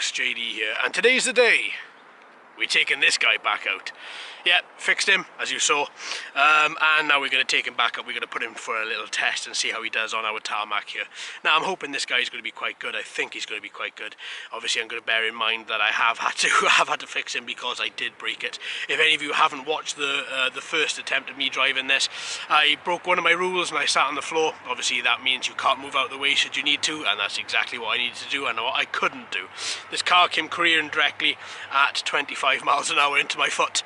folks, JD here, and today's the day we're taking this guy back out. Yeah, fixed him, as you saw, and now we're going to take him back up. We're going to put him for a little test and see how he does on our tarmac here. Now, I'm hoping this guy's going to be quite good. I think he's going to be quite good. Obviously, I'm going to bear in mind that I have had to fix him because I did break it. If any of you haven't watched the first attempt of me driving this, I broke one of my rules and I sat on the floor. Obviously, that means you can't move out of the way should you need to, and that's exactly what I needed to do and what I couldn't do. This car came careering directly at 25 miles an hour into my foot.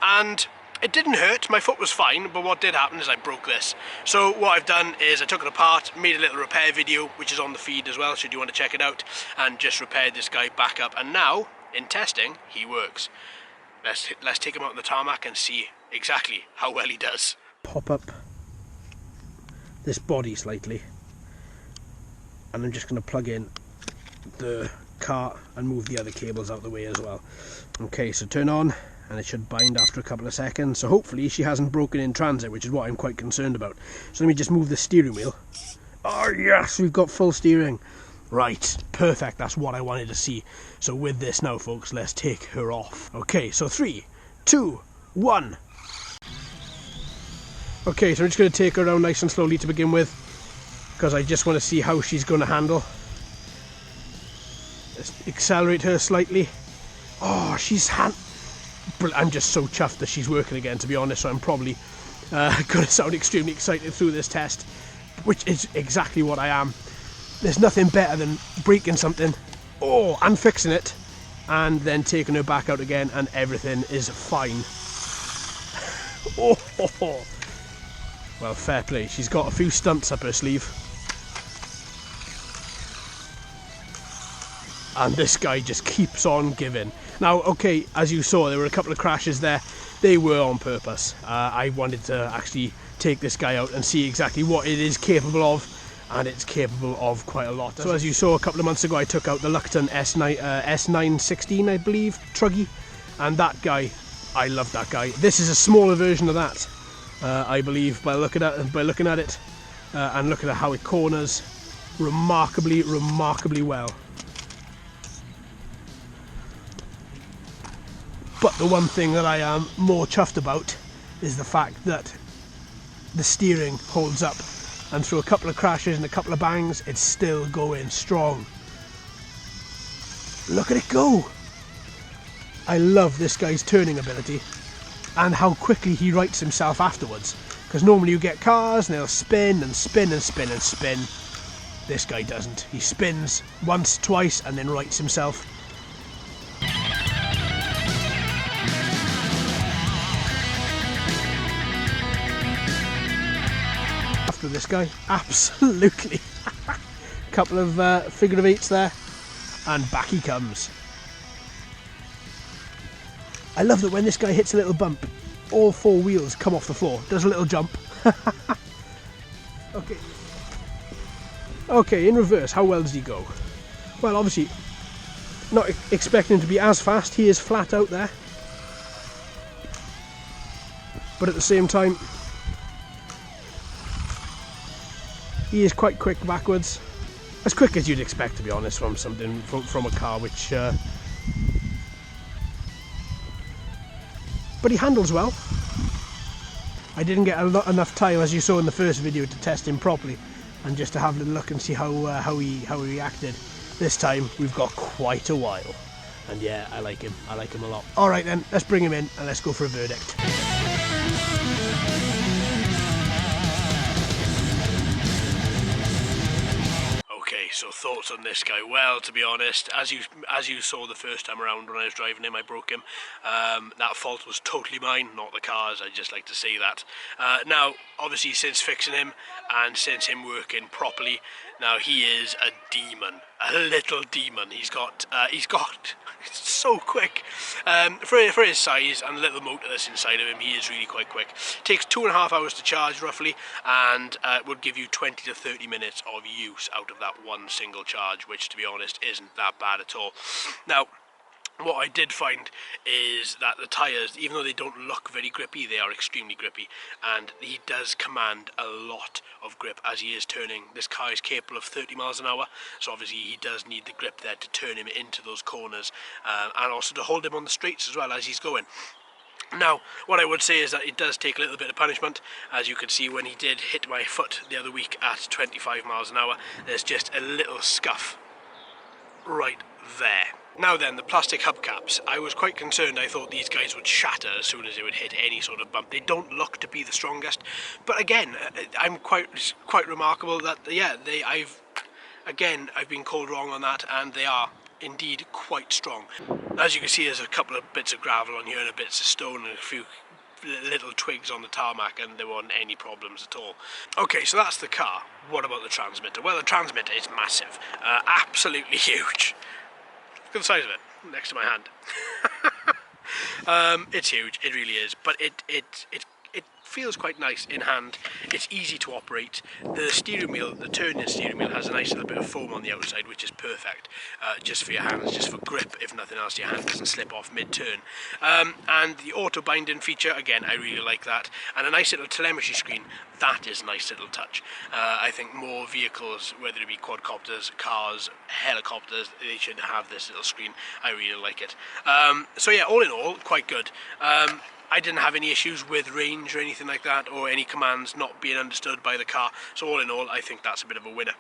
And it didn't hurt, my foot was fine, but what did happen is I broke this. So what I've done is I took it apart, made a little repair video, which is on the feed as well, should you want to check it out, and just repaired this guy back up. And now, in testing, he works. Let's take him out on the tarmac and see exactly how well he does. Pop up this body slightly, and I'm just going to plug in the cart and move the other cables out of the way as well. Okay, so turn on, and it should bind after a couple of seconds. So hopefully she hasn't broken in transit, which is what I'm quite concerned about. So let me just move the steering wheel. Oh yes, we've got full steering. Right, perfect, that's what I wanted to see. So with this now, folks, let's take her off. Okay, so 3, 2, 1. Okay, so I'm just going to take her around nice and slowly to begin with, because I just want to see how she's going to handle. Let's accelerate her slightly. Oh, I'm just so chuffed that she's working again, to be honest, so I'm probably going to sound extremely excited through this test, which is exactly what I am. There's nothing better than breaking something, and fixing it, and then taking her back out again, and everything is fine. Well, fair play. She's got a few stunts up her sleeve. And this guy just keeps on giving. Now, okay, as you saw, there were a couple of crashes there. They were on purpose. I wanted to actually take this guy out and see exactly what it is capable of, and it's capable of quite a lot. So as you saw a couple of months ago, I took out the Luckton S916, I believe, Truggy, and that guy, I love that guy. This is a smaller version of that, I believe, by looking at it, and looking at how it corners remarkably well. But the one thing that I am more chuffed about is the fact that the steering holds up, and through a couple of crashes and a couple of bangs, it's still going strong. Look at it go! I love this guy's turning ability and how quickly he rights himself afterwards, because normally you get cars and they'll spin and spin and spin and spin. This guy doesn't. He spins once, twice, and then rights himself. After this guy, absolutely. Couple of figure of eights there, and back he comes. I love that when this guy hits a little bump, all four wheels come off the floor, does a little jump. Okay, in reverse, how well does he go? Well, obviously not expecting him to be as fast. He is flat out there, but at the same time he is quite quick backwards, as quick as you'd expect, to be honest, from something from a car which but he handles well. I didn't get enough time, as you saw in the first video, to test him properly and just to have a little look and see how he reacted. This time we've got quite a while, and yeah, I like him a lot. Alright then, let's bring him in and let's go for a verdict. So thoughts on this guy? Well, to be honest, as you saw the first time around when I was driving him, I broke him. That fault was totally mine, not the car's. I'd just like to say that. Now, obviously, since fixing him and since him working properly, now he is a demon, a little demon. He's got it's so quick. For his size and the little motor that's inside of him, he is really quite quick. Takes 2.5 hours to charge roughly, and would give you 20 to 30 minutes of use out of that one single charge, which, to be honest, isn't that bad at all. Now, What I did find is that the tyres, even though they don't look very grippy, they are extremely grippy, and he does command a lot of grip as he is turning. This car is capable of 30 miles an hour, so obviously he does need the grip there to turn him into those corners, and also to hold him on the straights as well as he's going. Now, what I would say is that it does take a little bit of punishment. As you can see, when he did hit my foot the other week at 25 miles an hour, there's just a little scuff right there. Now then, the plastic hubcaps. I was quite concerned. I thought these guys would shatter as soon as they would hit any sort of bump. They don't look to be the strongest, but again, I'm quite remarkable that I've been called wrong on that, and they are indeed quite strong. As you can see, there's a couple of bits of gravel on here and a bits of stone and a few little twigs on the tarmac, and there weren't any problems at all. Okay, so that's the car. What about the transmitter? Well, the transmitter is massive, absolutely huge. Look at the size of it, next to my hand. It's huge, it really is, but it feels quite nice in hand. It's easy to operate. The steering wheel, the turning steering wheel, has a nice little bit of foam on the outside, which is perfect, just for your hands, just for grip, if nothing else. Your hand doesn't slip off mid-turn. And the auto binding feature, again, I really like that. And a nice little telemetry screen, that is a nice little touch. I think more vehicles, whether it be quadcopters, cars, helicopters, they should have this little screen. I really like it. So yeah, all in all, quite good. I didn't have any issues with range or anything like that, or any commands not being understood by the car. So all in all, I think that's a bit of a winner.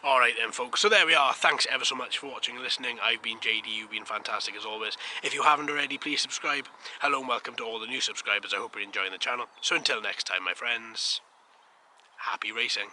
Alright then folks, so there we are. Thanks ever so much for watching and listening. I've been JD, you've been fantastic as always. If you haven't already, please subscribe. Hello and welcome to all the new subscribers. I hope you're enjoying the channel. So until next time, my friends, happy racing.